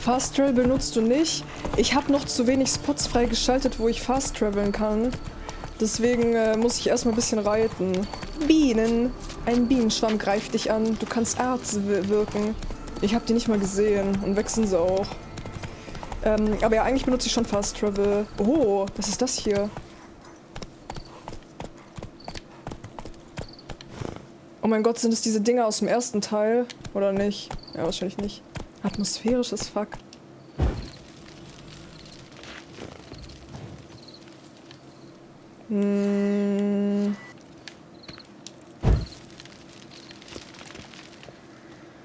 Fast Travel benutzt du nicht. Ich habe noch zu wenig Spots freigeschaltet, wo ich Fast Traveln kann. Deswegen muss ich erstmal ein bisschen reiten. Bienen. Ein Bienenschwarm greift dich an. Du kannst Ärzte wirken. Ich habe die nicht mal gesehen. Und wechseln sie auch. Aber ja, eigentlich benutze ich schon Fast Travel. Oh, was ist das hier? Oh mein Gott, sind es diese Dinger aus dem ersten Teil? Oder nicht? Ja, wahrscheinlich nicht. Atmosphärisches Fuck.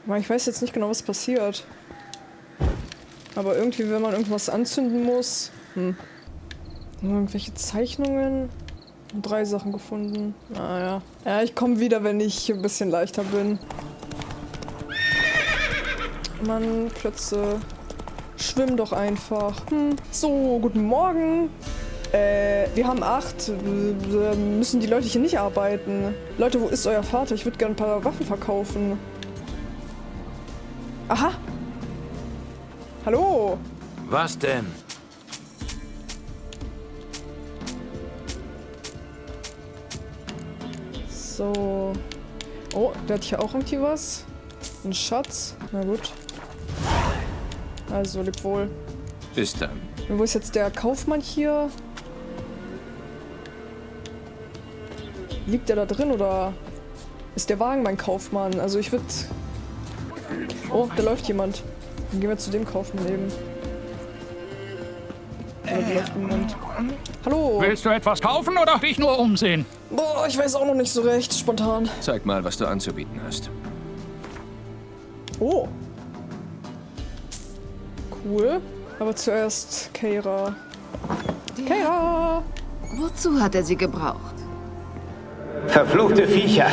Aber ich weiß jetzt nicht genau, was passiert. Aber irgendwie, wenn man irgendwas anzünden muss... Irgendwelche Zeichnungen? 3 Sachen gefunden. Naja. Ja, ich komme wieder, wenn ich ein bisschen leichter bin. Mann, Plötze. Schwimm doch einfach. So, guten Morgen. Wir haben 8. Müssen die Leute hier nicht arbeiten? Leute, wo ist euer Vater? Ich würde gerne ein paar Waffen verkaufen. Aha. Hallo. Was denn? So. Oh, der hat hier auch irgendwie was. Ein Schatz. Na gut. Also, leb wohl. Bis dann. Und wo ist jetzt der Kaufmann hier? Liegt der da drin oder ist der Wagen mein Kaufmann? Also ich würde... Oh, da läuft jemand. Dann gehen wir zu dem Kaufmann eben. Da läuft niemand. Hallo! Willst du etwas kaufen oder dich nur umsehen? Boah, ich weiß auch noch nicht so recht, spontan. Zeig mal, was du anzubieten hast. Oh. Cool. Aber zuerst Keira. Keira! Wozu hat er sie gebraucht? Verfluchte Viecher!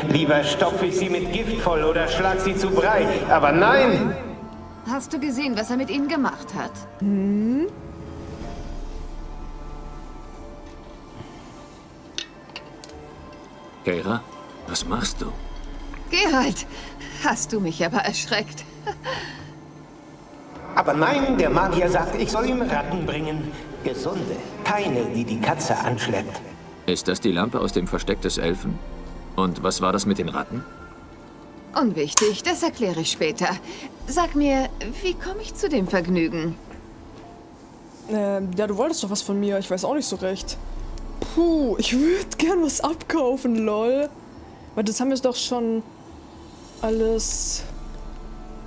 Lieber stopfe ich sie mit Gift voll oder schlag sie zu Brei. Aber nein! Hast du gesehen, was er mit ihnen gemacht hat? Keira, was machst du? Geralt, hast du mich aber erschreckt. Aber nein, der Magier sagt, ich soll ihm Ratten bringen. Gesunde. Keine, die die Katze anschleppt. Ist das die Lampe aus dem Versteck des Elfen? Und was war das mit den Ratten? Unwichtig, das erkläre ich später. Sag mir, wie komme ich zu dem Vergnügen? Ja, du wolltest doch was von mir. Ich weiß auch nicht so recht. Puh, ich würde gern was abkaufen, lol. Weil das haben wir doch schon alles...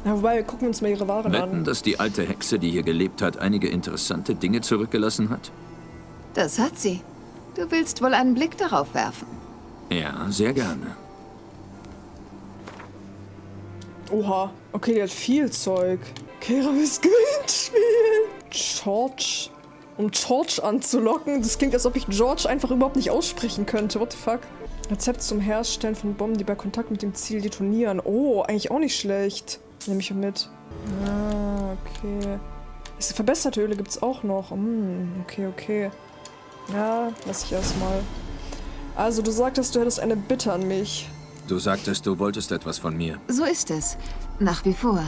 Ja, wobei, gucken wir uns mal ihre Waren Wetten, an. dass die alte Hexe, die hier gelebt hat, einige interessante Dinge zurückgelassen hat? Das hat sie. Du willst wohl einen Blick darauf werfen. Ja, sehr gerne. Oha, okay, die hat viel Zeug. Keira will Screen spielen. George. Um George anzulocken. Das klingt, als ob ich George einfach überhaupt nicht aussprechen könnte. What the fuck? Rezept zum Herstellen von Bomben, die bei Kontakt mit dem Ziel detonieren. Oh, eigentlich auch nicht schlecht. Nehme ich mit. Ah, okay. Diese verbesserte Öle gibt's auch noch. Okay. Ja, lass ich erstmal. Also, du sagtest, du hättest eine Bitte an mich. Du sagtest, du wolltest etwas von mir. So ist es. Nach wie vor.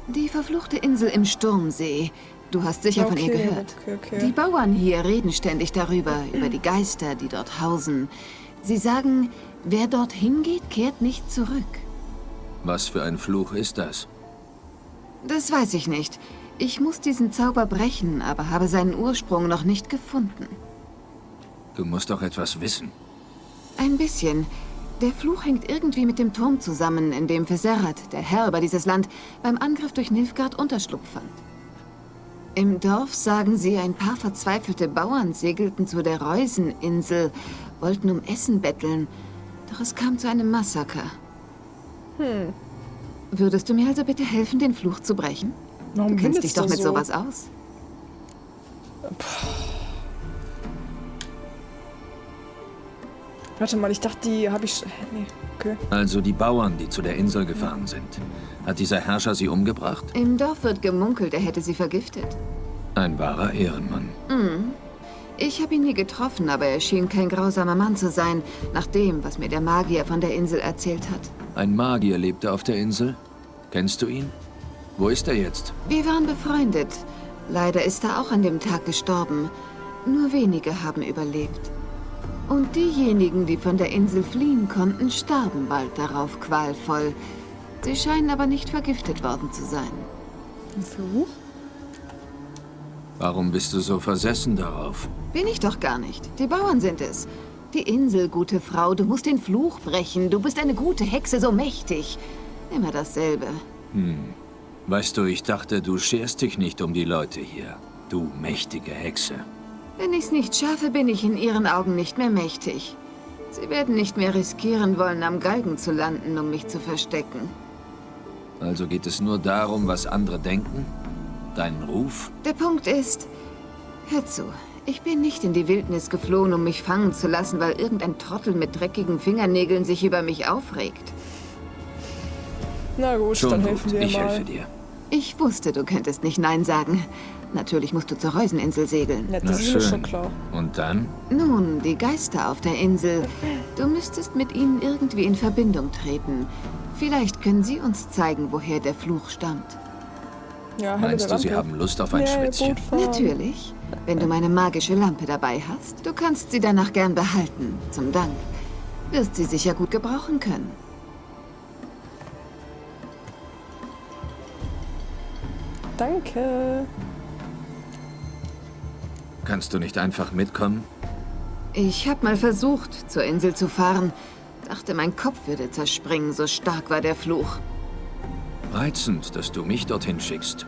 Die verfluchte Insel im Sturmsee. Du hast sicher von ihr gehört. Okay. Die Bauern hier reden ständig darüber, über die Geister, die dort hausen. Sie sagen, wer dorthin geht, kehrt nicht zurück. Was für ein Fluch ist das? Das weiß ich nicht. Ich muss diesen Zauber brechen, aber habe seinen Ursprung noch nicht gefunden. Du musst doch etwas wissen. Ein bisschen. Der Fluch hängt irgendwie mit dem Turm zusammen, in dem Viserat, der Herr über dieses Land, beim Angriff durch Nilfgaard Unterschlupf fand. Im Dorf sagen sie, ein paar verzweifelte Bauern segelten zu der Reuseninsel, wollten um Essen betteln, doch es kam zu einem Massaker. Würdest du mir also bitte helfen, den Fluch zu brechen? Warum Du kennst dich doch windet's mit da sowas aus. Warte mal, ich dachte, die habe ich... Nee, okay. Also die Bauern, die zu der Insel gefahren sind. Hat dieser Herrscher sie umgebracht? Im Dorf wird gemunkelt, er hätte sie vergiftet. Ein wahrer Ehrenmann. Ich habe ihn nie getroffen, aber er schien kein grausamer Mann zu sein, nach dem, was mir der Magier von der Insel erzählt hat. Ein Magier lebte auf der Insel. Kennst du ihn? Wo ist er jetzt? Wir waren befreundet. Leider ist er auch an dem Tag gestorben. Nur wenige haben überlebt. Und diejenigen, die von der Insel fliehen konnten, starben bald darauf qualvoll. Sie scheinen aber nicht vergiftet worden zu sein. Ein Fluch? Warum bist du so versessen darauf? Bin ich doch gar nicht. Die Bauern sind es. Die Insel, gute Frau, du musst den Fluch brechen. Du bist eine gute Hexe, so mächtig. Immer dasselbe. Weißt du, ich dachte, du scherst dich nicht um die Leute hier. Du mächtige Hexe. Wenn ich's nicht schaffe, bin ich in ihren Augen nicht mehr mächtig. Sie werden nicht mehr riskieren wollen, am Galgen zu landen, um mich zu verstecken. Also geht es nur darum, was andere denken? Deinen Ruf? Der Punkt ist, hör zu, ich bin nicht in die Wildnis geflohen, um mich fangen zu lassen, weil irgendein Trottel mit dreckigen Fingernägeln sich über mich aufregt. Na gut, Schon dann gut, helfen wir ich mal. helfe dir. Ich wusste, du könntest nicht Nein sagen. Natürlich musst du zur Reuseninsel segeln. Ja, Na das ist mir schön. schon klar. Und dann? Nun, die Geister auf der Insel. Du müsstest mit ihnen irgendwie in Verbindung treten. Vielleicht können sie uns zeigen, woher der Fluch stammt. Ja, Meinst du, sie haben Lust auf ein Schwitzchen? Natürlich. Wenn du meine magische Lampe dabei hast, du kannst sie danach gern behalten. Zum Dank. Wirst sie sicher gut gebrauchen können. Danke. Kannst du nicht einfach mitkommen? Ich habe mal versucht, zur Insel zu fahren. Dachte, mein Kopf würde zerspringen, so stark war der Fluch. Reizend, dass du mich dorthin schickst.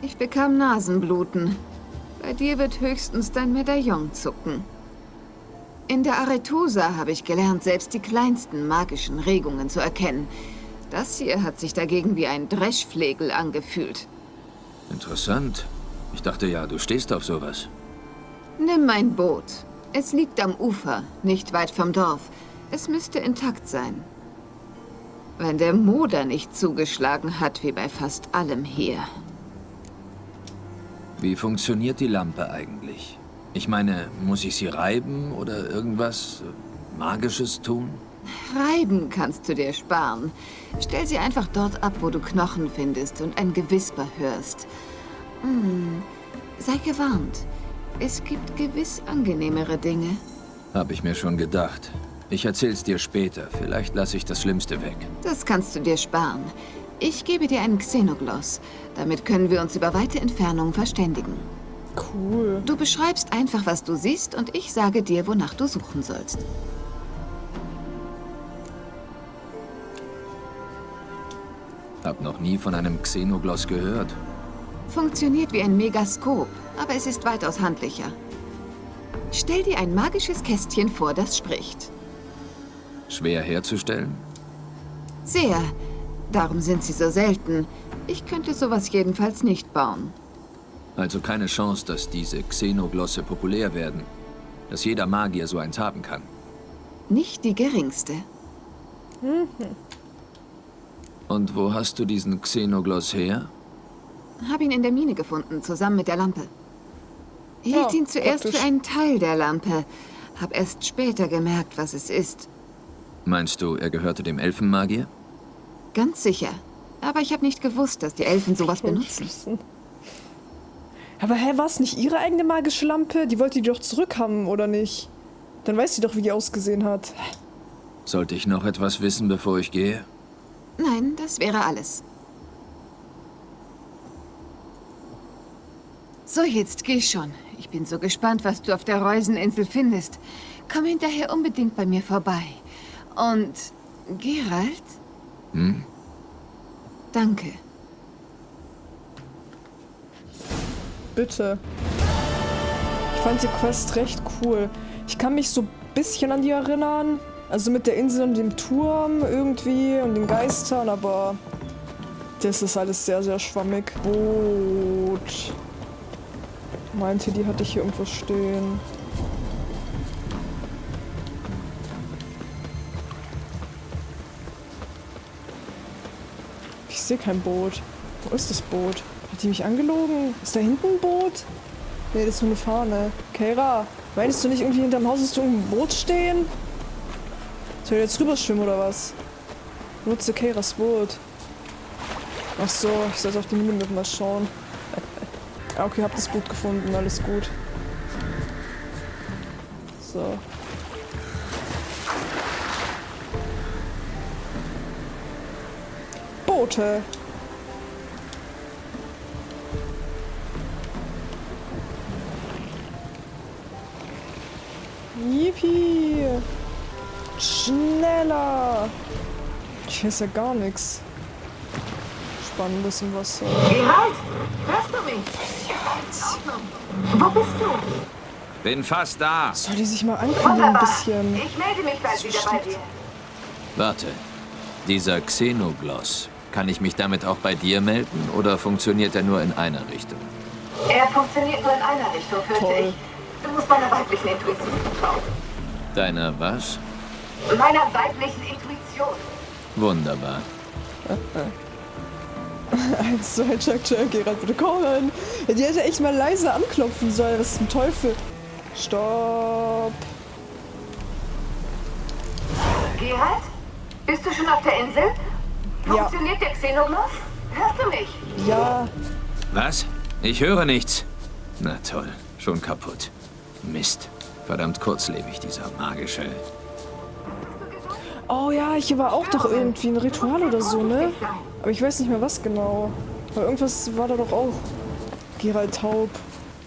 Ich bekam Nasenbluten. Bei dir wird höchstens dein Medaillon zucken. In der Aretusa habe ich gelernt, selbst die kleinsten magischen Regungen zu erkennen. Das hier hat sich dagegen wie ein Dreschflegel angefühlt. Interessant. Ich dachte ja, du stehst auf sowas. Nimm mein Boot. Es liegt am Ufer, nicht weit vom Dorf. Es müsste intakt sein. Wenn der Moder nicht zugeschlagen hat, wie bei fast allem hier. Wie funktioniert die Lampe eigentlich? Ich meine, muss ich sie reiben oder irgendwas Magisches tun? Reiben kannst du dir sparen. Stell sie einfach dort ab, wo du Knochen findest und ein Gewisper hörst. Sei gewarnt. Es gibt gewiss angenehmere Dinge. Hab ich mir schon gedacht. Ich erzähl's dir später. Vielleicht lasse ich das Schlimmste weg. Das kannst du dir sparen. Ich gebe dir einen Xenogloss. Damit können wir uns über weite Entfernungen verständigen. Cool. Du beschreibst einfach, was du siehst, und ich sage dir, wonach du suchen sollst. Hab noch nie von einem Xenogloss gehört. Funktioniert wie ein Megaskop, aber es ist weitaus handlicher. Stell dir ein magisches Kästchen vor, das spricht. Schwer herzustellen? Sehr. Darum sind sie so selten. Ich könnte sowas jedenfalls nicht bauen. Also keine Chance, dass diese Xenoglosse populär werden. Dass jeder Magier so eins haben kann. Nicht die geringste. Und wo hast du diesen Xenogloss her? Hab ihn in der Mine gefunden, zusammen mit der Lampe. Hielt ihn zuerst praktisch. für einen Teil der Lampe. Hab erst später gemerkt, was es ist. Meinst du, er gehörte dem Elfenmagier? Ganz sicher. Aber ich habe nicht gewusst, dass die Elfen sowas benutzen. Aber war es nicht ihre eigene magische Lampe? Die wollte die doch zurückhaben, oder nicht? Dann weiß sie doch, wie die ausgesehen hat. Sollte ich noch etwas wissen, bevor ich gehe? Nein, das wäre alles. So, jetzt geh schon. Ich bin so gespannt, was du auf der Reuseninsel findest. Komm hinterher unbedingt bei mir vorbei. Und Geralt? Danke. Bitte. Ich fand die Quest recht cool. Ich kann mich so ein bisschen an die erinnern. Also mit der Insel und dem Turm irgendwie und den Geistern, aber das ist alles sehr, sehr schwammig. Boot. Meinte, die hatte ich hier irgendwo stehen. Ich sehe kein Boot. Wo ist das Boot? Hat die mich angelogen? Ist da hinten ein Boot? Nee, das ist nur eine Fahne. Keira, meinst du nicht irgendwie hinterm Haus ist irgendein Boot stehen? Soll ich jetzt rüberschwimmen oder was? Nutze Keiras Boot. Ach so, ich sollte auf die Minimap mal schauen. Ja, okay, hab das Boot gefunden, alles gut. So. Boote. Yippie! Schneller! Ich weiß ja gar nichts. Spannendes im Wasser. Geralt, hörst du mich? Wo bist du? Bin fast da. Soll die sich mal ankündigen ein bisschen? Ich melde mich bald wieder bei dir. Warte. Dieser Xenogloss. Kann ich mich damit auch bei dir melden oder funktioniert er nur in einer Richtung? Er funktioniert nur in einer Richtung, fürchte Toll. ich. Du musst meiner weiblichen Intuition vertrauen. Deiner was? Meiner weiblichen Intuition. Wunderbar. 1, 2, check, Geralt, bitte kommen. Die hätte echt mal leise anklopfen sollen. Was zum Teufel? Stopp. Geralt? Bist du schon auf der Insel? Ja. Funktioniert der Xenogloss? Hörst du mich? Ja. Was? Ich höre nichts. Na toll, schon kaputt. Mist. Verdammt kurzlebig, dieser magische... Oh ja, hier war auch doch irgendwie ein Ritual oder so, ne? Aber ich weiß nicht mehr was genau. Aber irgendwas war da doch auch. Geralt taub.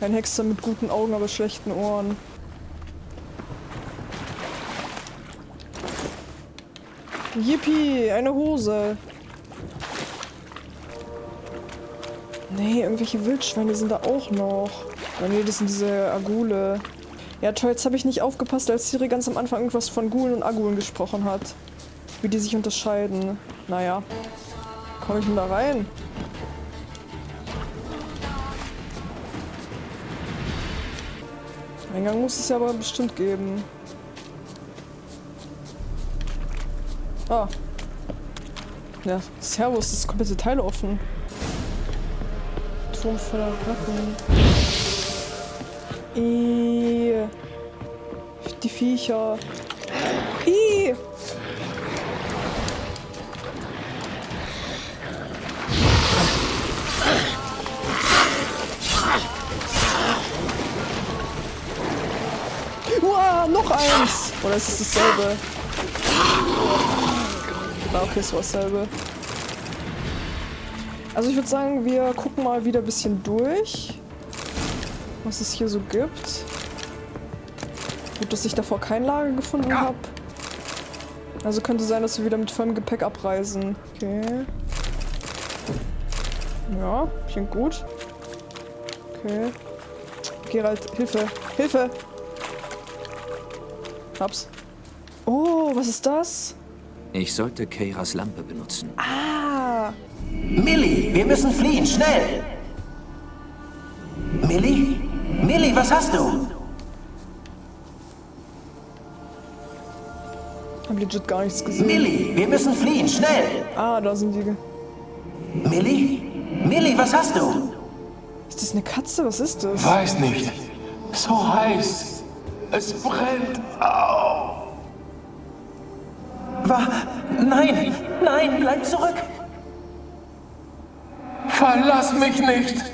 Ein Hexer mit guten Augen, aber schlechten Ohren. Yippie, eine Hose. Nee, irgendwelche Wildschweine sind da auch noch. Oh nee, das sind diese Agule. Ja toll, jetzt habe ich nicht aufgepasst, als Siri ganz am Anfang irgendwas von Gulen und Agulen gesprochen hat. Wie die sich unterscheiden. Naja. Komme ich denn da rein? Eingang muss es ja aber bestimmt geben. Ah. Ja, Servus, das komplette Teil offen. Turm voller Ratten. Die Viecher. Uah, noch eins! Oder ist es dasselbe? Ah, okay, es war dasselbe. Also ich würde sagen, wir gucken mal wieder ein bisschen durch, was es hier so gibt. Gut, dass ich davor kein Lager gefunden habe. Also könnte sein, dass wir wieder mit vollem Gepäck abreisen. Okay. Ja, klingt gut. Okay. Geralt, Hilfe! Hilfe! Hab's. Oh, was ist das? Ich sollte Keiras Lampe benutzen. Ah! Millie, wir müssen fliehen, schnell! Millie? Millie, was hast du? Hab legit gar nichts gesehen. Millie, wir müssen fliehen, schnell! Ah, da sind die. Millie? Millie, was hast du? Ist das eine Katze? Was ist das? Weiß nicht. So heiß. Es brennt. Au. Nein, nein, bleib zurück! Verlass mich nicht.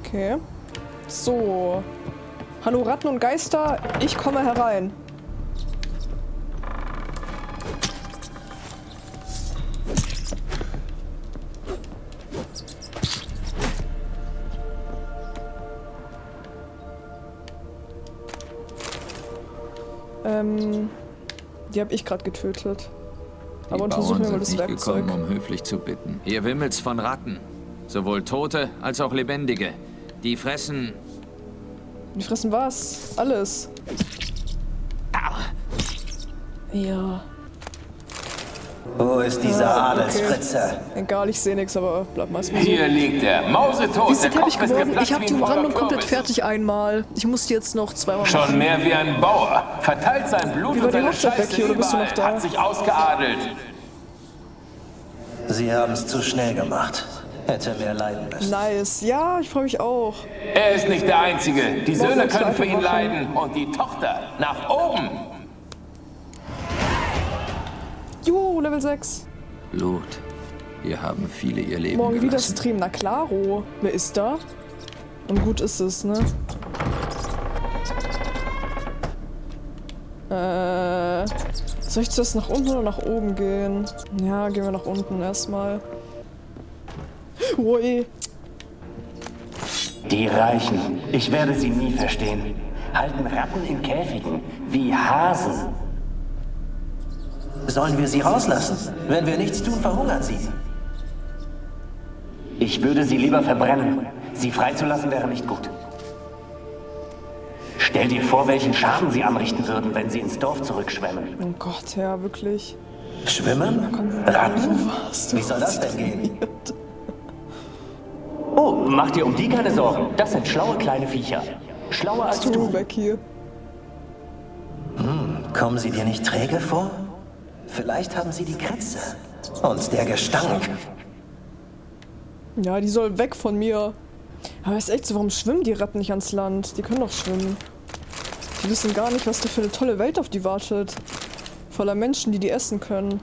Okay. So. Hallo Ratten und Geister, ich komme herein. Die habe ich gerade getötet. Aber untersuchen wir mal das Werkzeug. Gekommen, um höflich zu bitten. Hier wimmelt's von Ratten. Sowohl Tote als auch Lebendige. Die fressen... Die fressen was? Alles. Ja. Wo ist dieser Adelsfritze? Egal, ich sehe nichts, aber bleib mal so. Hier liegt er, mausetot. Wie ist der Der Teppich Kopf ist geworden? geplatzt Ich habe wie die ein Umrandung voller komplett Kürbis. fertig einmal. Ich muss die jetzt noch zweimal machen. Schon mehr wie ein Bauer. Verteilt sein Blut Wie war und die seine Hochzeit, Scheiße Becky, oder bist du noch überall. da? Hat sich ausgeadelt. Sie haben es zu schnell gemacht. Hätte mehr leiden müssen. Nice. Ja, ich freue mich auch. Er ist nicht der Einzige. Die Söhne uns können für ihn weitermachen. leiden. Und die Tochter nach oben. Juhu, Level 6. Blut. Hier haben viele ihr Leben Morgen wieder gelassen. Stream, na klaro. Wer ist da? Und gut ist es, ne? Soll ich zuerst nach unten oder nach oben gehen? Ja, gehen wir nach unten erstmal. Ui. Die Reichen, ich werde sie nie verstehen, halten Ratten in Käfigen wie Hasen. Sollen wir sie rauslassen? Wenn wir nichts tun, verhungern sie. Ich würde sie lieber verbrennen. Sie freizulassen wäre nicht gut. Stell dir vor, welchen Schaden sie anrichten würden, wenn sie ins Dorf zurückschwemmen. Oh Gott, ja, wirklich. Schwimmen? Ratten? Wie soll das denn gehen? Oh, mach dir um die keine Sorgen. Das sind schlaue kleine Viecher. Schlauer als du. Weg hier. Kommen sie dir nicht träge vor? Vielleicht haben sie die Krätze. Und der Gestank. Ja, die soll weg von mir. Aber ist echt so, warum schwimmen die Ratten nicht ans Land? Die können doch schwimmen. Die wissen gar nicht, was da für eine tolle Welt auf die wartet. Voller Menschen, die essen können.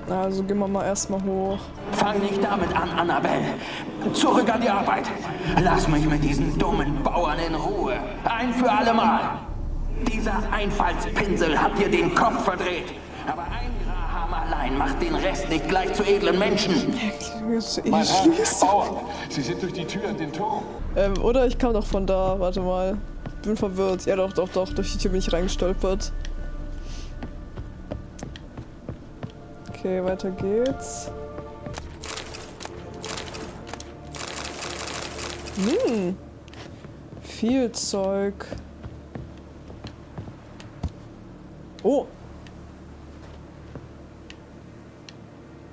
Also gehen wir mal erstmal hoch. Fang nicht damit an, Annabelle. Zurück an die Arbeit. Lass mich mit diesen dummen Bauern in Ruhe. Ein für alle Mal. Dieser Einfallspinsel hat dir den Kopf verdreht. Aber ein Graham allein macht den Rest nicht gleich zu edlen Menschen. Mein Herr, Bauer, Sie sind durch die Tür in den Turm. Oder ich kam doch von da. Warte mal. Bin verwirrt. Ja, doch. Durch die Tür bin ich reingestolpert. Okay, weiter geht's. Viel Zeug. Oh.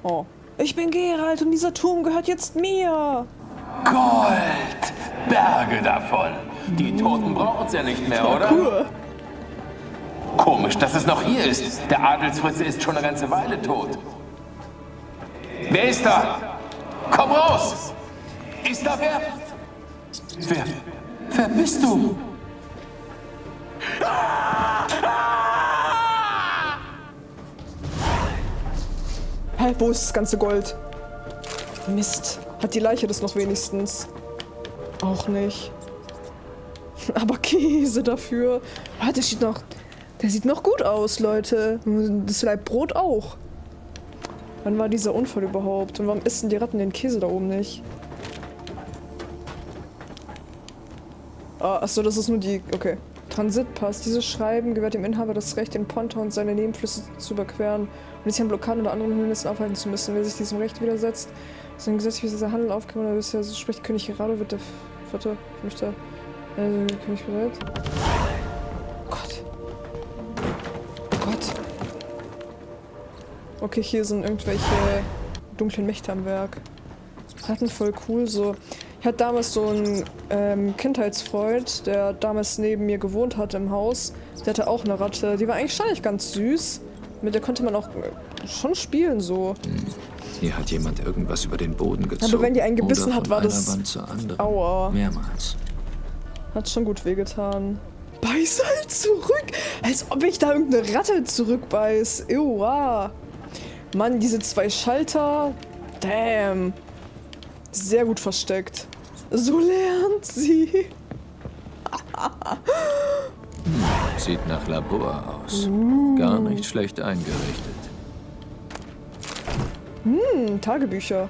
Oh. Ich bin Geralt und dieser Turm gehört jetzt mir. Gold! Berge davon. Die Toten brauchen es ja nicht mehr, oder? Cool. Komisch, dass es noch hier ist. Der Adelsfritze ist schon eine ganze Weile tot. Wer ist da? Komm raus! Ist da wer? Wer bist du? Hä, wo ist das ganze Gold? Mist. Hat die Leiche das noch wenigstens? Auch nicht. Aber Käse dafür. Ah, der sieht noch gut aus, Leute. Das Leibbrot auch. Wann war dieser Unfall überhaupt? Und warum essen die Ratten den Käse da oben nicht? Ah, achso, das ist nur die... Okay. Transitpass. Dieses Schreiben gewährt dem Inhaber das Recht, den Ponta und seine Nebenflüsse zu überqueren und sich an Blockaden oder anderen Hindernissen aufhalten zu müssen. Wer sich diesem Recht widersetzt, ist ein gesetzlicher Handel aufgekommen, oder bisher so spricht König Gerardo, wird der 4., 5. König bereit. Oh Gott. Oh Gott. Okay, hier sind irgendwelche dunklen Mächte am Werk. Ratten voll cool, so. Ich hatte damals so einen Kindheitsfreund, der damals neben mir gewohnt hat im Haus. Der hatte auch eine Ratte. Die war eigentlich schon nicht ganz süß. Mit der konnte man auch schon spielen, so. Hier hat jemand irgendwas über den Boden gezogen. Aber wenn die einen gebissen oder hat, von war einer das... Wand zur anderen. Aua. Mehrmals. Hat schon gut wehgetan. Beiß halt zurück! Als ob ich da irgendeine Ratte zurückbeiß. Ewa. Mann, diese 2 Schalter. Damn. Sehr gut versteckt. So lernt sie. Sieht nach Labor aus. Gar nicht schlecht eingerichtet. Tagebücher.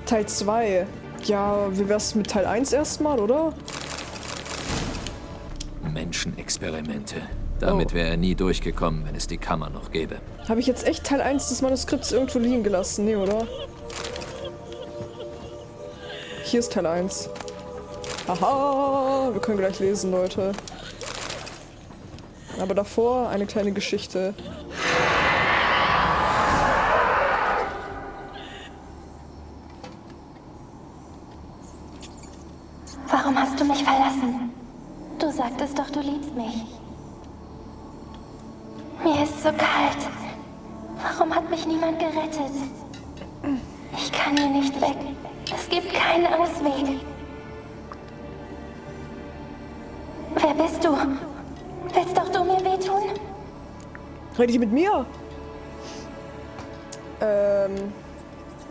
Teil 2. Ja, wie wär's mit Teil 1 erstmal, oder? Menschenexperimente. Damit wäre er nie durchgekommen, wenn es die Kammer noch gäbe. Habe ich jetzt echt Teil 1 des Manuskripts irgendwo liegen gelassen? Nee, oder? Hier ist Teil 1. Haha, wir können gleich lesen, Leute. Aber davor eine kleine Geschichte. Warum hast du mich verlassen? Du sagtest doch, du liebst mich. Mir ist so kalt. Warum hat mich niemand gerettet? Ich kann hier nicht weg. Es gibt keinen Ausweg. Wer bist du? Willst doch du mir wehtun? Rede ich mit mir?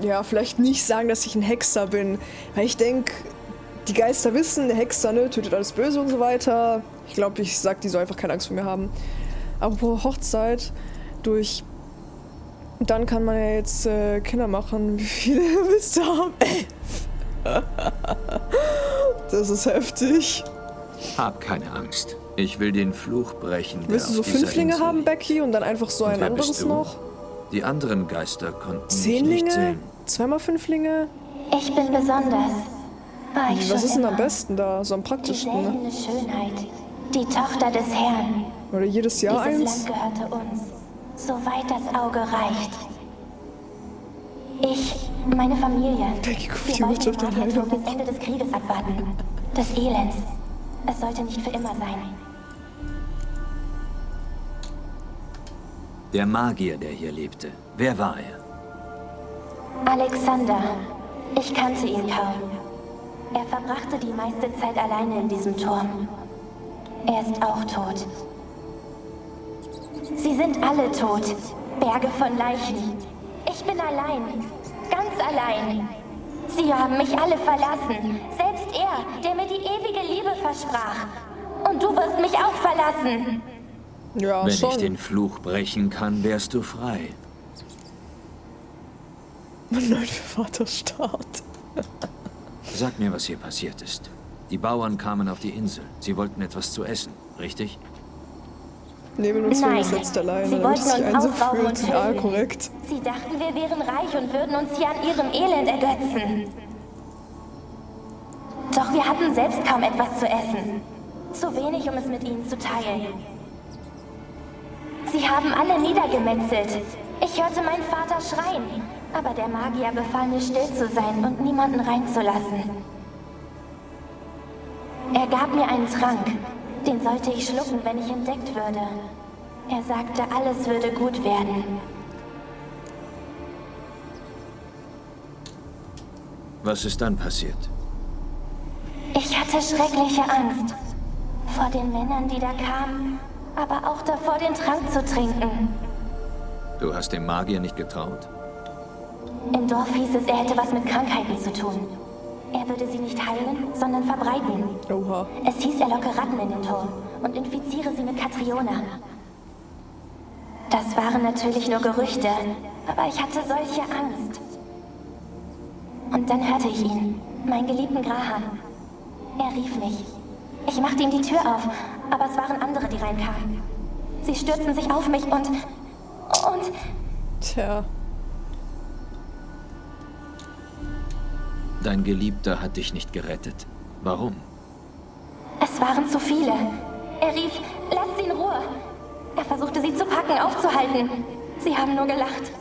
ja, vielleicht nicht sagen, dass ich ein Hexer bin. Weil ich denke, die Geister wissen, der Hexer, ne, tötet alles Böse und so weiter. Ich glaube, ich sag, die soll einfach keine Angst vor mir haben. Aber vor Hochzeit, dann kann man ja jetzt Kinder machen. Wie viele willst du haben? 11. Das ist heftig. Hab keine Angst. Ich will den Fluch brechen. der Willst du so auf dieser 5-Linge Insel haben, liegt. Becky, und dann einfach so Und ein wer bist anderes du? noch? Die anderen Geister konnten mich nicht 10-Linge? sehen. 2x5-Linge? Ich bin besonders. War ich Was schon ist denn am immer. besten da? So am Die praktischsten, ne? seltene Schönheit. Die Tochter des Herrn. Oder jedes Jahr Dieses eins? Land gehörte uns, soweit das Auge reicht. Ich, meine Familie, Becky guckt die wir wollten Wirtschaft den alleine Magiertod an. bis Ende des Krieges abwarten. Des Elends. Es sollte nicht für immer sein. Der Magier, der hier lebte. Wer war er? Alexander. Ich kannte ihn kaum. Er verbrachte die meiste Zeit alleine in diesem Turm. Er ist auch tot. Sie sind alle tot. Berge von Leichen. Ich bin allein. Ganz allein. Sie haben mich alle verlassen. Selbst er, der mir die ewige Liebe versprach. Und du wirst mich auch verlassen. Ja, Wenn ich schon. den Fluch brechen kann, wärst du frei. Nein, für Vaterstaat. Sag mir, was hier passiert ist. Die Bauern kamen auf die Insel. Sie wollten etwas zu essen, richtig? Nehmen uns Nein, für jetzt alleine. sie damit wollten sich uns einen so ausrauben fühlt. und Ja, töten. korrekt. Sie dachten, wir wären reich und würden uns hier an ihrem Elend ergötzen. Doch wir hatten selbst kaum etwas zu essen. Zu wenig, um es mit ihnen zu teilen. Sie haben alle niedergemetzelt. Ich hörte meinen Vater schreien, aber der Magier befahl mir, still zu sein und niemanden reinzulassen. Er gab mir einen Trank. Den sollte ich schlucken, wenn ich entdeckt würde. Er sagte, alles würde gut werden. Was ist dann passiert? Ich hatte schreckliche Angst. Vor den Männern, die da kamen, aber auch davor, den Trank zu trinken. Du hast dem Magier nicht getraut? Im Dorf hieß es, er hätte was mit Krankheiten zu tun. Er würde sie nicht heilen, sondern verbreiten. Oha. Es hieß, er locke Ratten in den Turm und infiziere sie mit Katriona. Das waren natürlich nur Gerüchte, aber ich hatte solche Angst. Und dann hörte ich ihn, meinen geliebten Graham. Er rief mich. Ich machte ihm die Tür auf, aber es waren andere, die reinkamen. Sie stürzten sich auf mich und... Tja. Dein Geliebter hat dich nicht gerettet. Warum? Es waren zu viele. Er rief, lasst sie in Ruhe. Er versuchte sie zu packen, aufzuhalten. Sie haben nur gelacht.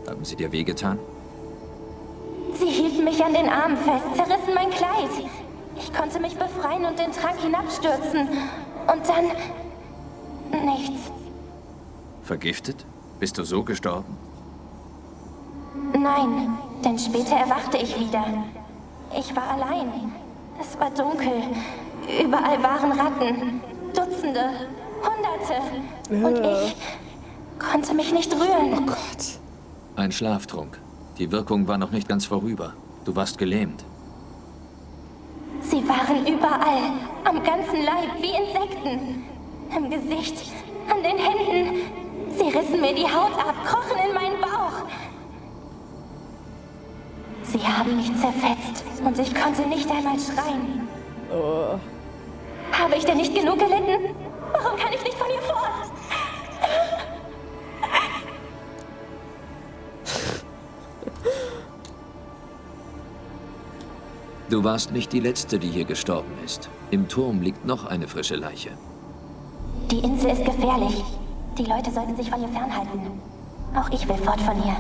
Haben sie dir wehgetan? Sie hielten mich an den Armen fest, zerrissen mein Kleid. Ich konnte mich befreien und den Trank hinabstürzen. Und dann... nichts. Vergiftet? Bist du so gestorben? Nein, denn später erwachte ich wieder. Ich war allein. Es war dunkel. Überall waren Ratten. Dutzende. Hunderte. Und ich konnte mich nicht rühren. Oh Gott. Ein Schlaftrunk. Die Wirkung war noch nicht ganz vorüber. Du warst gelähmt. Sie waren überall. Am ganzen Leib, wie Insekten. Im Gesicht, an den Händen. Sie rissen mir die Haut ab, krochen in meinen Bauch. Sie haben mich zerfetzt und ich konnte nicht einmal schreien. Habe ich denn nicht genug gelitten? Warum kann ich nicht von ihr fort? Du warst nicht die Letzte, die hier gestorben ist. Im Turm liegt noch eine frische Leiche. Die Insel ist gefährlich. Die Leute sollten sich von ihr fernhalten. Auch ich will fort von hier.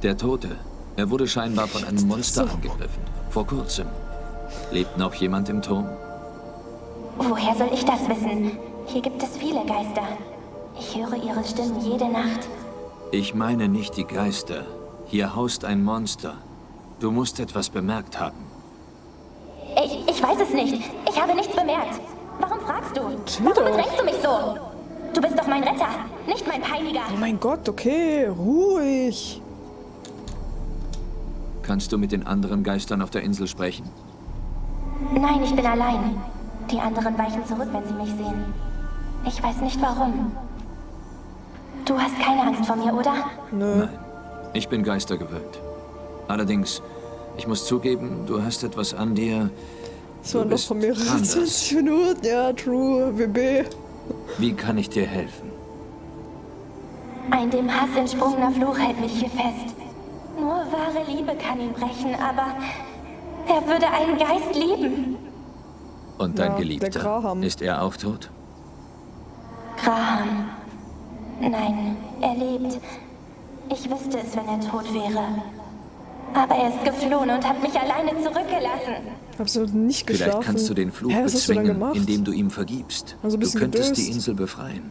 Der Tote. Er wurde scheinbar von einem Monster angegriffen. Vor kurzem. Lebt noch jemand im Turm? Woher soll ich das wissen? Hier gibt es viele Geister. Ich höre ihre Stimmen jede Nacht. Ich meine nicht die Geister. Hier haust ein Monster. Du musst etwas bemerkt haben. Ich weiß es nicht. Ich habe nichts bemerkt. Warum fragst du? Chill Warum doch. bedrängst du mich so? Du bist doch mein Retter, nicht mein Peiniger. Oh mein Gott, okay, ruhig. Kannst du mit den anderen Geistern auf der Insel sprechen? Nein, ich bin allein. Die anderen weichen zurück, wenn sie mich sehen. Ich weiß nicht warum. Du hast keine Angst vor mir, oder? Nö. Nein, ich bin Geister gewöhnt. Allerdings, ich muss zugeben, du hast etwas an dir. Das waren Du doch bist von mehreren anders. 20 Minuten. Ja, true, WB. Wie kann ich dir helfen? Ein dem Hass entsprungener Fluch hält mich hier fest. Nur wahre Liebe kann ihn brechen, aber er würde einen Geist lieben. Und dein Ja, der Geliebter, Graham. ist er auch tot? Graham. Nein, er lebt. Ich wüsste es, wenn er tot wäre. Aber er ist geflohen und hat mich alleine zurückgelassen. Absolut nicht geschlafen. Vielleicht kannst du den Fluch Hä, was hast du dann bezwingen, gemacht? indem du ihm vergibst. Also ein Du bisschen könntest gedöst. die Insel befreien.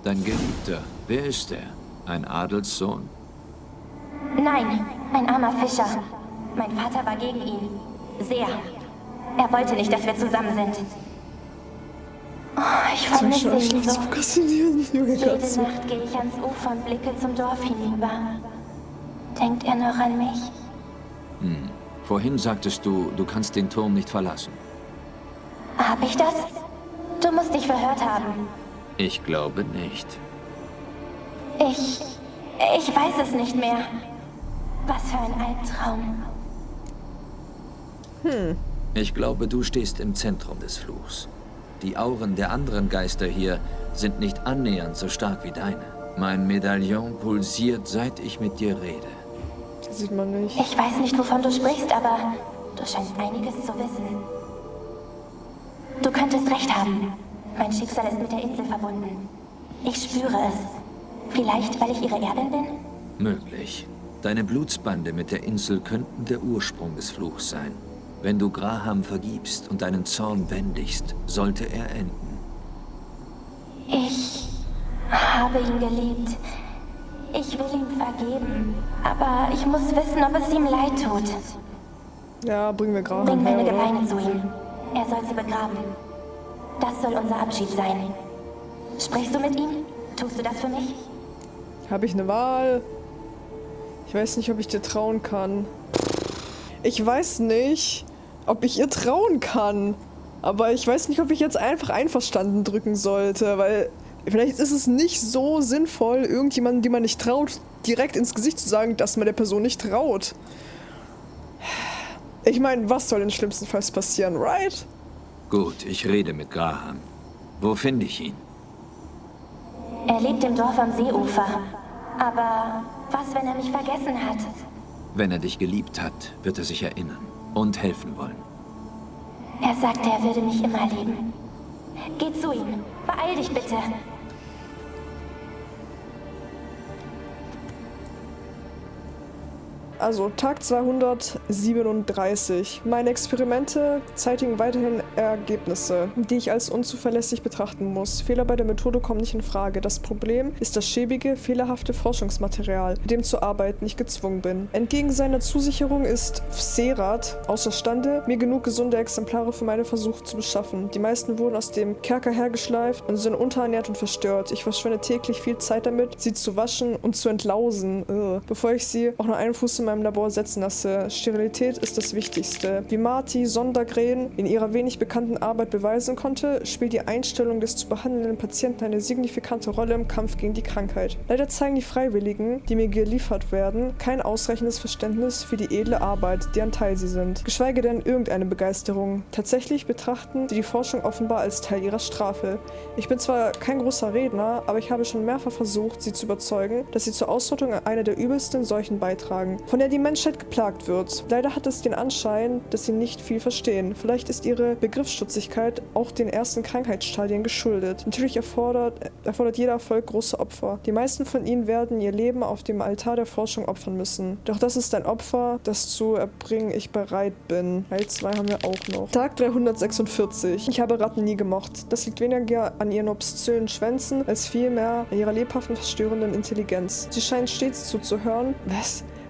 Dein Geliebter, wer ist er? Ein Adelssohn? Nein, ein armer Fischer. Mein Vater war gegen ihn. Sehr. Er wollte nicht, dass wir zusammen sind. Oh, ich vermisse ihn so. Prokrastinieren, junge Jede Katze. Nacht gehe ich ans Ufer und blicke zum Dorf hinüber. Denkt er noch an mich? Vorhin sagtest du, du kannst den Turm nicht verlassen. Hab ich das? Du musst dich verhört haben. Ich glaube nicht. Ich weiß es nicht mehr. Was für ein Albtraum. Ich glaube, du stehst im Zentrum des Fluchs. Die Auren der anderen Geister hier sind nicht annähernd so stark wie deine. Mein Medaillon pulsiert, seit ich mit dir rede. Das sieht man nicht. Ich weiß nicht, wovon du sprichst, aber du scheinst einiges zu wissen. Du könntest recht haben. Mein Schicksal ist mit der Insel verbunden. Ich spüre es. Vielleicht, weil ich ihre Erbin bin? Möglich. Deine Blutsbande mit der Insel könnten der Ursprung des Fluchs sein. Wenn du Graham vergibst und deinen Zorn bändigst, sollte er enden. Ich habe ihn geliebt. Ich will ihm vergeben. Aber ich muss wissen, ob es ihm leid tut. Ja, bringen wir gerade Bring meine her, oder? Gebeine zu ihm. Er soll sie begraben. Das soll unser Abschied sein. Sprichst du mit ihm? Tust du das für mich? Habe ich eine Wahl? Ich weiß nicht, ob ich dir trauen kann. Ich weiß nicht, ob ich ihr trauen kann. Aber ich weiß nicht, ob ich jetzt einfach einverstanden drücken sollte, weil vielleicht ist es nicht so sinnvoll, irgendjemandem, dem man nicht traut, direkt ins Gesicht zu sagen, dass man der Person nicht traut. Ich meine, was soll denn schlimmstenfalls passieren, right? Gut, ich rede mit Graham. Wo finde ich ihn? Er lebt im Dorf am Seeufer. Aber was, wenn er mich vergessen hat? Wenn er dich geliebt hat, wird er sich erinnern und helfen wollen. Er sagte, er würde mich immer lieben. Geh zu ihm. Beeil dich bitte. Also, Tag 237. Meine Experimente zeitigen weiterhin Ergebnisse, die ich als unzuverlässig betrachten muss. Fehler bei der Methode kommen nicht in Frage. Das Problem ist das schäbige, fehlerhafte Forschungsmaterial, mit dem zu arbeiten ich gezwungen bin. Entgegen seiner Zusicherung ist Fserat außerstande, mir genug gesunde Exemplare für meine Versuche zu beschaffen. Die meisten wurden aus dem Kerker hergeschleift und sind unterernährt und verstört. Ich verschwende täglich viel Zeit damit, sie zu waschen und zu entlausen, bevor ich sie auch nur einen Fuß in meinem Labor setzen lasse. Sterilität ist das Wichtigste. Wie Marty Sondergren in ihrer wenig bekannten Arbeit beweisen konnte, spielt die Einstellung des zu behandelnden Patienten eine signifikante Rolle im Kampf gegen die Krankheit. Leider zeigen die Freiwilligen, die mir geliefert werden, kein ausreichendes Verständnis für die edle Arbeit, deren Teil sie sind. Geschweige denn irgendeine Begeisterung. Tatsächlich betrachten sie die Forschung offenbar als Teil ihrer Strafe. Ich bin zwar kein großer Redner, aber ich habe schon mehrfach versucht, sie zu überzeugen, dass sie zur Ausrottung einer der übelsten Seuchen beitragen, von der die Menschheit geplagt wird. Leider hat es den Anschein, dass sie nicht viel verstehen. Vielleicht ist ihre Begriffsstutzigkeit auch den ersten Krankheitsstadien geschuldet. Natürlich erfordert jeder Erfolg große Opfer. Die meisten von ihnen werden ihr Leben auf dem Altar der Forschung opfern müssen. Doch das ist ein Opfer, das zu erbringen ich bereit bin. Teil 2 haben wir auch noch. Tag 346. Ich habe Ratten nie gemocht. Das liegt weniger an ihren obszönen Schwänzen, als vielmehr an ihrer lebhaften, verstörenden Intelligenz. Sie scheinen stets zuzuhören.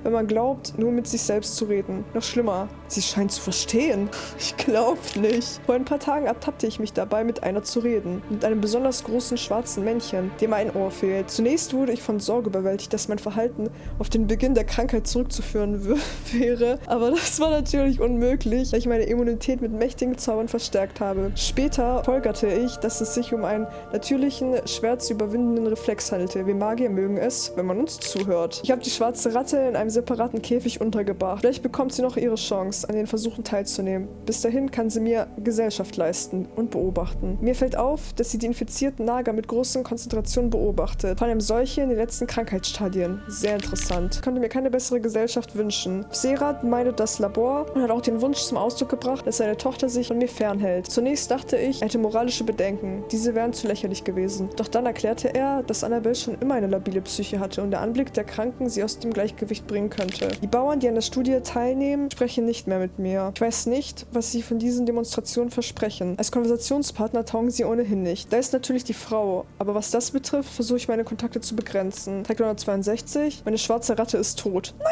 wenn man glaubt, nur mit sich selbst zu reden. Noch schlimmer, sie scheint zu verstehen. Ich glaub nicht. Vor ein paar Tagen ertappte ich mich dabei, mit einer zu reden. Mit einem besonders großen schwarzen Männchen, dem ein Ohr fehlt. Zunächst wurde ich von Sorge überwältigt, dass mein Verhalten auf den Beginn der Krankheit zurückzuführen wäre. Aber das war natürlich unmöglich, weil ich meine Immunität mit mächtigen Zaubern verstärkt habe. Später folgerte ich, dass es sich um einen natürlichen, schwer zu überwindenden Reflex handelte. Wir Magier mögen es, wenn man uns zuhört. Ich habe die schwarze Ratte in einem separaten Käfig untergebracht. Vielleicht bekommt sie noch ihre Chance, an den Versuchen teilzunehmen. Bis dahin kann sie mir Gesellschaft leisten und beobachten. Mir fällt auf, dass sie die infizierten Nager mit großen Konzentrationen beobachtet. Vor allem solche in den letzten Krankheitsstadien. Sehr interessant. Ich konnte mir keine bessere Gesellschaft wünschen. Serat meidet das Labor und hat auch den Wunsch zum Ausdruck gebracht, dass seine Tochter sich von mir fernhält. Zunächst dachte ich, er hätte moralische Bedenken. Diese wären zu lächerlich gewesen. Doch dann erklärte er, dass Annabelle schon immer eine labile Psyche hatte und der Anblick der Kranken sie aus dem Gleichgewicht bringen könnte. Die Bauern, die an der Studie teilnehmen, sprechen nicht mehr mit mir. Ich weiß nicht, was sie von diesen Demonstrationen versprechen. Als Konversationspartner taugen sie ohnehin nicht. Da ist natürlich die Frau, aber was das betrifft, versuche ich meine Kontakte zu begrenzen. Tag 962, meine schwarze Ratte ist tot. Nein!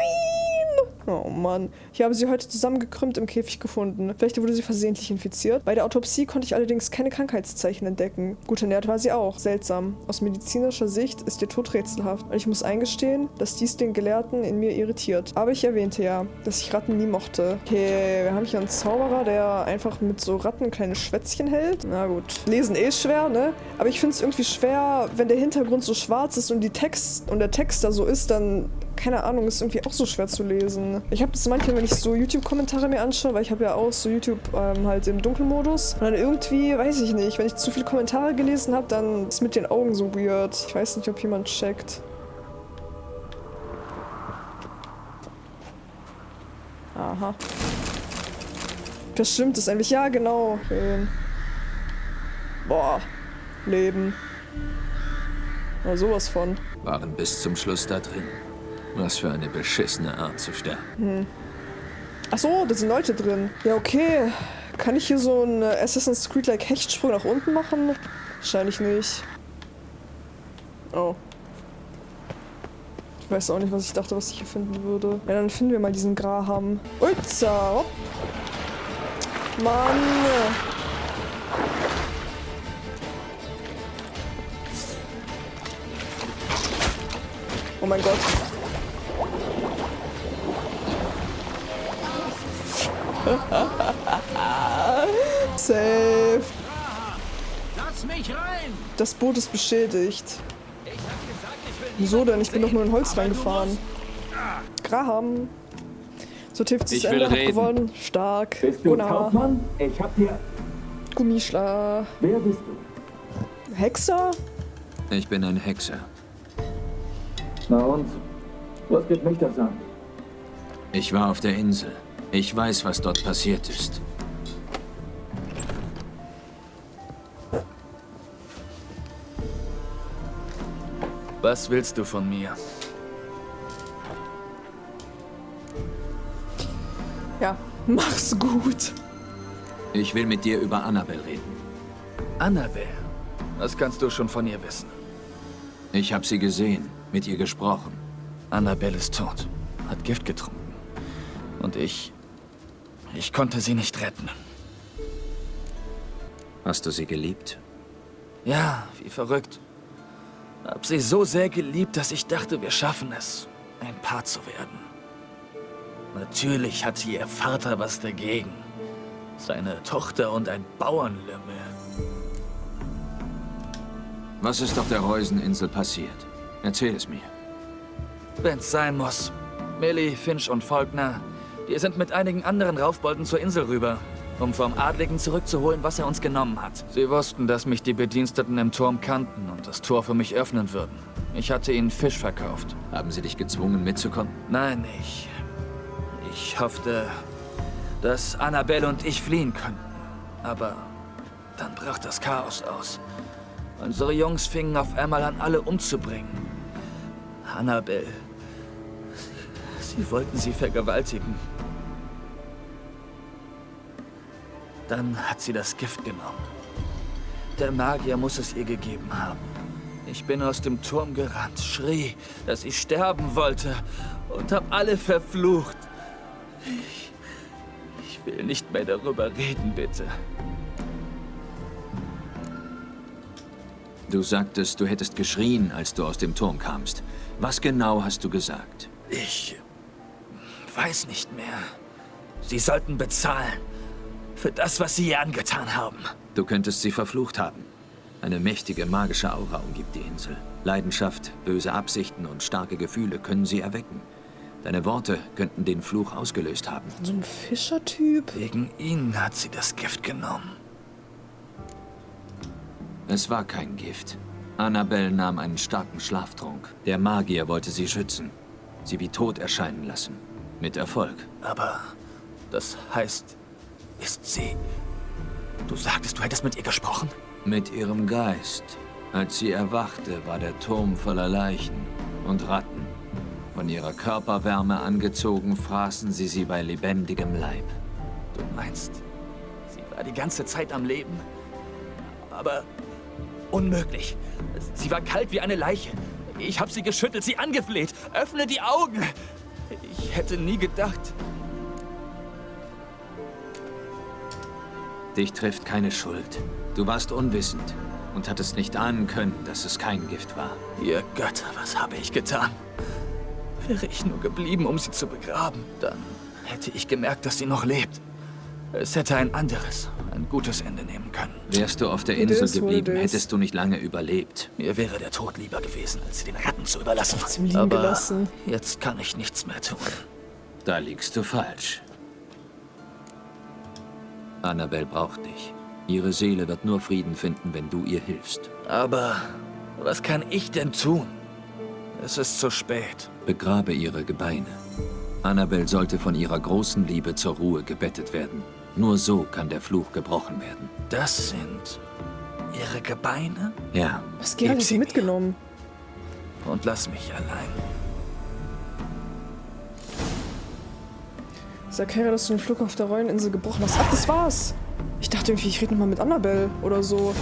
Oh Mann. Ich habe sie heute zusammengekrümmt im Käfig gefunden. Vielleicht wurde sie versehentlich infiziert. Bei der Autopsie konnte ich allerdings keine Krankheitszeichen entdecken. Gut ernährt war sie auch. Seltsam. Aus medizinischer Sicht ist ihr Tod rätselhaft. Und ich muss eingestehen, dass dies den Gelehrten in mir irritiert. Aber ich erwähnte ja, dass ich Ratten nie mochte. Okay, wir haben hier einen Zauberer, der einfach mit so Ratten kleine Schwätzchen hält. Na gut. Lesen schwer, ne? Aber ich finde es irgendwie schwer, wenn der Hintergrund so schwarz ist und der Text da so ist, dann keine Ahnung, ist irgendwie auch so schwer zu lesen. Ich habe das manchmal, wenn ich so YouTube-Kommentare mir anschaue, weil ich habe ja auch so YouTube halt im Dunkelmodus. Und dann irgendwie, weiß ich nicht, wenn ich zu viele Kommentare gelesen habe, dann ist mit den Augen so weird. Ich weiß nicht, ob jemand checkt. Aha. Das stimmt, das eigentlich. Ja, genau. Okay. Boah. Leben. Ja, sowas von. Waren bis zum Schluss da drin. Was für eine beschissene Art zu sterben. Ach so, da sind Leute drin. Ja, okay. Kann ich hier so einen Assassin's Creed-like Hechtsprung nach unten machen? Wahrscheinlich nicht. Oh. Ich weiß auch nicht, was ich dachte, was ich hier finden würde. Ja, dann finden wir mal diesen Graham. Uitza, hopp. Mann. Oh mein Gott. Safe. Lass mich rein! Das Boot ist beschädigt. Wieso denn? Ich bin doch nur in Holz reingefahren. Graham. So tief Ich das will Ende reden. gewonnen. Stark. Bist du Gunnar. Kaufmann? Ich hab hier... Gummischlag. Wer bist du? Hexer? Ich bin ein Hexer. Na und? Was geht mich das an? Ich war auf der Insel. Ich weiß, was dort passiert ist. Was willst du von mir? Ja, mach's gut. Ich will mit dir über Annabelle reden. Annabelle. Was kannst du schon von ihr wissen? Ich habe sie gesehen, mit ihr gesprochen. Annabelle ist tot. Hat Gift getrunken. Und ich konnte sie nicht retten. Hast du sie geliebt? Ja, wie verrückt. Hab sie so sehr geliebt, dass ich dachte, wir schaffen es, ein Paar zu werden. Natürlich hatte ihr Vater was dagegen. Seine Tochter und ein Bauernlümmel. Was ist auf der Reuseninsel passiert? Erzähl es mir. Wenn's sein muss. Millie, Finch und Faulkner, die sind mit einigen anderen Raufbolden zur Insel rüber, um vom Adligen zurückzuholen, was er uns genommen hat. Sie wussten, dass mich die Bediensteten im Turm kannten und das Tor für mich öffnen würden. Ich hatte ihnen Fisch verkauft. Haben sie dich gezwungen, mitzukommen? Nein, ich hoffte, dass Annabelle und ich fliehen könnten. Aber dann brach das Chaos aus. Unsere Jungs fingen auf einmal an, alle umzubringen. Annabelle. Sie wollten sie vergewaltigen. Dann hat sie das Gift genommen. Der Magier muss es ihr gegeben haben. Ich bin aus dem Turm gerannt, schrie, dass ich sterben wollte und hab alle verflucht. Ich will nicht mehr darüber reden, bitte. Du sagtest, du hättest geschrien, als du aus dem Turm kamst. Was genau hast du gesagt? Ich weiß nicht mehr. Sie sollten bezahlen für das, was sie ihr angetan haben. Du könntest sie verflucht haben. Eine mächtige magische Aura umgibt die Insel. Leidenschaft, böse Absichten und starke Gefühle können sie erwecken. Deine Worte könnten den Fluch ausgelöst haben. So ein Fischertyp. Wegen ihnen hat sie das Gift genommen. Es war kein Gift. Annabelle nahm einen starken Schlaftrunk. Der Magier wollte sie schützen. Sie wie tot erscheinen lassen. Mit Erfolg. Aber das heißt, ist sie... Du sagtest, du hättest mit ihr gesprochen? Mit ihrem Geist. Als sie erwachte, war der Turm voller Leichen und Ratten. Von ihrer Körperwärme angezogen, fraßen sie bei lebendigem Leib. Du meinst, sie war die ganze Zeit am Leben? Aber unmöglich. Sie war kalt wie eine Leiche. Ich habe sie geschüttelt, sie angefleht. Öffne die Augen! Ich hätte nie gedacht... Dich trifft keine Schuld. Du warst unwissend und hattest nicht ahnen können, dass es kein Gift war. Ihr Götter, was habe ich getan? Wäre ich nur geblieben, um sie zu begraben, dann hätte ich gemerkt, dass sie noch lebt. Es hätte ein anderes, ein gutes Ende nehmen können. Wärst du auf der Insel geblieben, hättest du nicht lange überlebt. Mir wäre der Tod lieber gewesen, als sie den Ratten zu überlassen. Aber jetzt kann ich nichts mehr tun. Da liegst du falsch. Annabelle braucht dich. Ihre Seele wird nur Frieden finden, wenn du ihr hilfst. Aber was kann ich denn tun? Es ist zu spät. Begrabe ihre Gebeine. Annabelle sollte von ihrer großen Liebe zur Ruhe gebettet werden. Nur so kann der Fluch gebrochen werden. Das sind ihre Gebeine? Ja. Was Geralt hat sie mitgenommen? Und lass mich allein. Sag Keira, dass du den Fluch auf der Rolleninsel gebrochen hast. Ach, das war's. Ich dachte irgendwie, ich rede nochmal mit Annabelle oder so.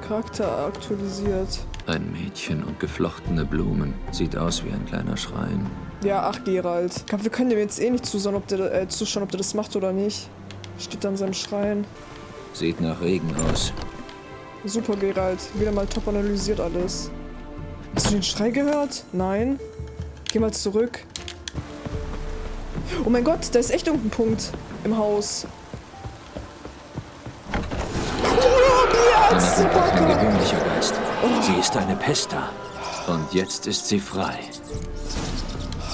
Charakter aktualisiert. Ein Mädchen und geflochtene Blumen. Sieht aus wie ein kleiner Schrein. Ja, ach Geralt. Ich glaube, wir können dem jetzt eh nicht zuschauen, ob der das macht oder nicht. Steht da in seinem Schrein. Sieht nach Regen aus. Super, Geralt. Wieder mal top analysiert alles. Hast du den Schrei gehört? Nein. Geh mal zurück. Oh mein Gott, da ist echt irgendein Punkt im Haus. Annabelle war kein gewöhnlicher Geist. Sie ist eine Pesta. Und jetzt ist sie frei.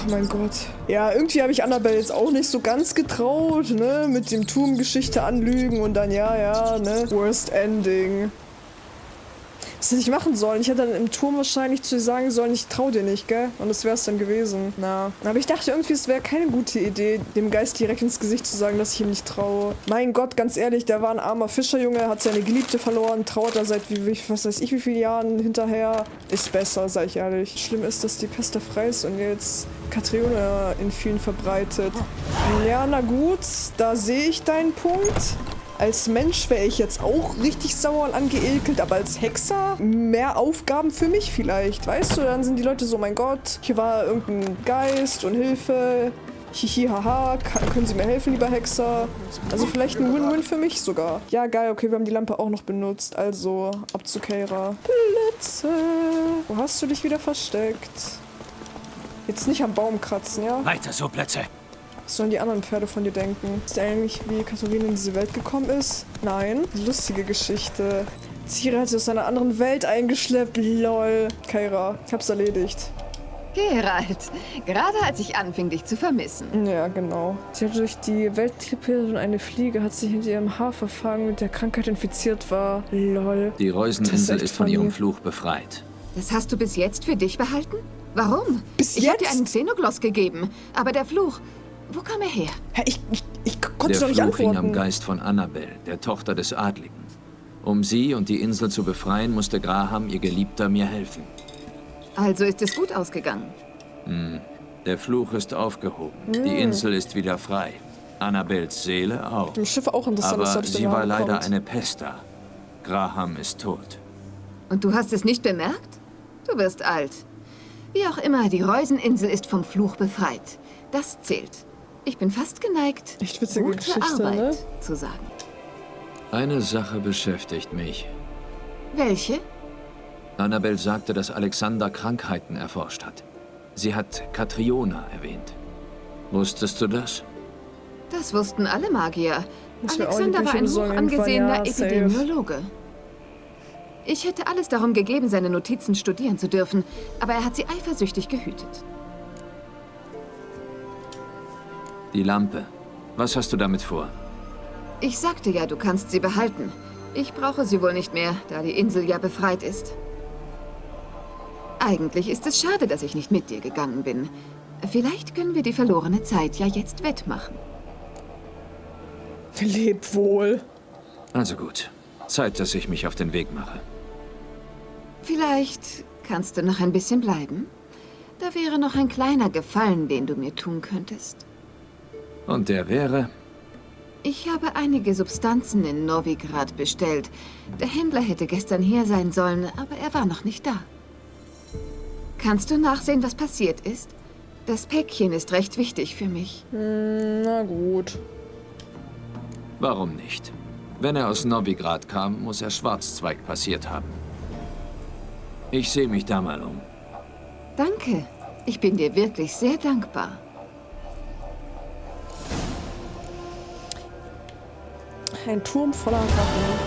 Oh mein Gott. Ja, irgendwie habe ich Annabelle jetzt auch nicht so ganz getraut, ne? Mit dem Turmgeschichte anlügen und dann ja, ne? Worst Ending. Was hätte ich machen sollen? Ich hätte dann im Turm wahrscheinlich zu ihr sagen sollen, ich trau dir nicht, gell? Und das wäre es dann gewesen. Na. Aber ich dachte irgendwie, es wäre keine gute Idee, dem Geist direkt ins Gesicht zu sagen, dass ich ihm nicht traue. Mein Gott, ganz ehrlich, der war ein armer Fischerjunge, hat seine Geliebte verloren, trauert er seit was weiß ich wie vielen Jahren hinterher. Ist besser, sag ich ehrlich. Schlimm ist, dass die Pest da frei ist und jetzt Katriona in vielen verbreitet. Ja, na gut, da sehe ich deinen Punkt. Als Mensch wäre ich jetzt auch richtig sauer und angeekelt, aber als Hexer mehr Aufgaben für mich vielleicht. Weißt du, dann sind die Leute so, mein Gott, hier war irgendein Geist und Hilfe. Hihi, haha, können Sie mir helfen, lieber Hexer? Also vielleicht ein Win-Win für mich sogar. Ja, geil, okay, wir haben die Lampe auch noch benutzt. Also, ab zu Keira. Blitze. Wo hast du dich wieder versteckt? Jetzt nicht am Baum kratzen, ja? Weiter so, Plätze. Was sollen die anderen Pferde von dir denken? Ist eigentlich, wie Katharina in diese Welt gekommen ist? Nein. Lustige Geschichte. Ciri hat sie aus einer anderen Welt eingeschleppt. Lol. Keira, ich hab's erledigt. Geralt, gerade als ich anfing, dich zu vermissen. Ja, genau. Sie hat durch die Welt teleportiert und eine Fliege hat sich hinter ihrem Haar verfangen, mit der Krankheit infiziert war. Lol. Die Reuseninsel ist von ihrem Fluch befreit. Das hast du bis jetzt für dich behalten? Warum? Ich habe dir einen Xenogloss gegeben, aber der Fluch... Wo kam er her? Hä, ich konnte doch nicht Der Fluch hing am antworten. Geist von Annabelle, der Tochter des Adligen. Um sie und die Insel zu befreien, musste Graham, ihr Geliebter, mir helfen. Also ist es gut ausgegangen. Der Fluch ist aufgehoben. Die Insel ist wieder frei. Annabelles Seele auch. Im Schiff auch interessant, Aber dass sie war leider eine Pesta. Graham ist tot. Und du hast es nicht bemerkt? Du wirst alt. Wie auch immer, die Reuseninsel ist vom Fluch befreit. Das zählt. Ich bin fast geneigt, Echt witzige gute Geschichte, Arbeit ne? zu sagen. Eine Sache beschäftigt mich. Welche? Annabelle sagte, dass Alexander Krankheiten erforscht hat. Sie hat Katriona erwähnt. Wusstest du das? Das wussten alle Magier. Muss mir auch die Alexander war Bücher ein besorgen hochangesehener irgendwann, ja, safe. Epidemiologe. Ich hätte alles darum gegeben, seine Notizen studieren zu dürfen, aber er hat sie eifersüchtig gehütet. Die Lampe. Was hast du damit vor? Ich sagte ja, du kannst sie behalten. Ich brauche sie wohl nicht mehr, da die Insel ja befreit ist. Eigentlich ist es schade, dass ich nicht mit dir gegangen bin. Vielleicht können wir die verlorene Zeit ja jetzt wettmachen. Leb wohl. Also gut. Zeit, dass ich mich auf den Weg mache. Vielleicht kannst du noch ein bisschen bleiben. Da wäre noch ein kleiner Gefallen, den du mir tun könntest. Und der wäre? Ich habe einige Substanzen in Novigrad bestellt. Der Händler hätte gestern hier sein sollen, aber er war noch nicht da. Kannst du nachsehen, was passiert ist? Das Päckchen ist recht wichtig für mich. Na gut. Warum nicht? Wenn er aus Novigrad kam, muss er Schwarzzweig passiert haben. Ich sehe mich da mal um. Danke. Ich bin dir wirklich sehr dankbar. Ein Turm voller Ratten.